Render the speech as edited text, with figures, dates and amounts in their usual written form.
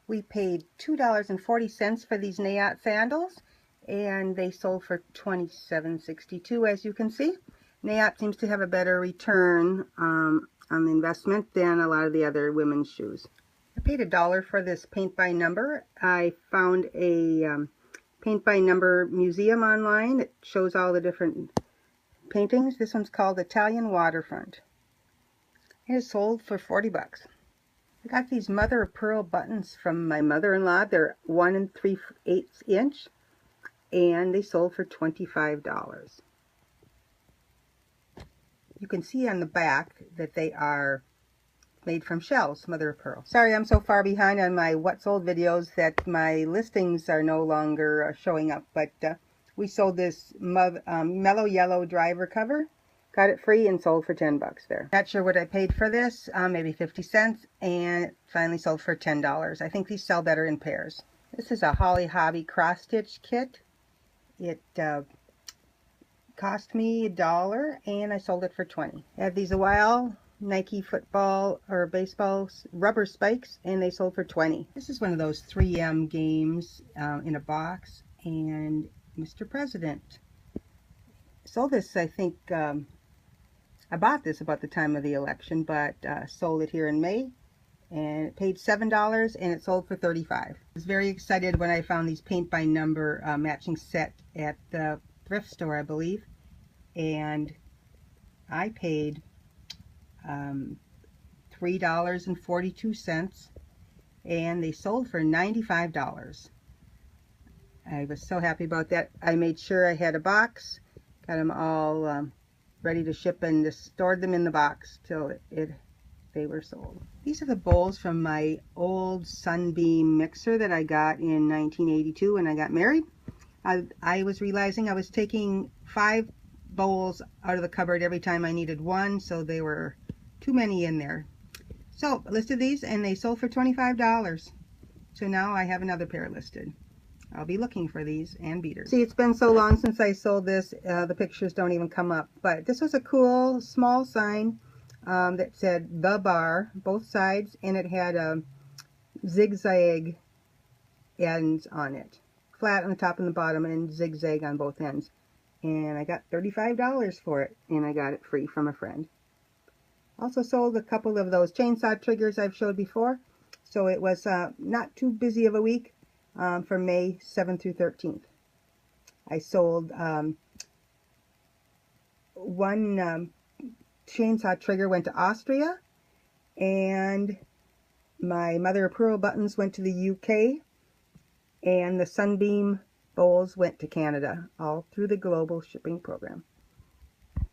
We paid $2.40 for these Nayat sandals, and they sold for $27.62, as you can see. Nayat seems to have a better return on the investment than a lot of the other women's shoes. I paid $1 for this paint by number. I found a paint by number museum online. It shows all the different paintings. This one's called Italian Waterfront. It is sold for 40 bucks. I got these mother of pearl buttons from my mother-in-law. They're 1 3/8 inch, and they sold for $25. You can see on the back that they are made from shells, mother of pearl. Sorry, I'm so far behind on my what sold videos that my listings are no longer showing up, but we sold this mellow yellow driver cover. Got it free and sold for 10 bucks there. Not sure what I paid for this, maybe 50 cents, and it finally sold for $10. I think these sell better in pairs. This is a Holly Hobby cross stitch kit. It cost me $1 and I sold it for 20. I had these a while, Nike football or baseball rubber spikes, and they sold for 20. This is one of those 3M games in a box, and Mr. President. Sold this, I think, I bought this about the time of the election, but sold it here in May, and it paid $7 and it sold for $35. I was very excited when I found these paint by number matching set at the thrift store, I believe, and I paid $3.42, and they sold for $95. I was so happy about that. I made sure I had a box, got them all ready to ship, and just stored them in the box till they were sold. These are the bowls from my old Sunbeam mixer that I got in 1982 when I got married. I was realizing I was taking 5 bowls out of the cupboard every time I needed one, so they were too many in there. So I listed these and they sold for $25. So now I have another pair listed. I'll be looking for these and beaters. See, it's been so long since I sold this, the pictures don't even come up. But this was a cool small sign that said "The Bar," both sides, and it had a zigzag ends on it. Flat on the top and the bottom, and zigzag on both ends. And I got $35 for it, and I got it free from a friend. Also sold a couple of those chainsaw triggers I've showed before. So it was not too busy of a week. For May 7th through 13th. I sold one chainsaw trigger went to Austria, and my mother of pearl buttons went to the UK, and the Sunbeam Bowls went to Canada, all through the global shipping program.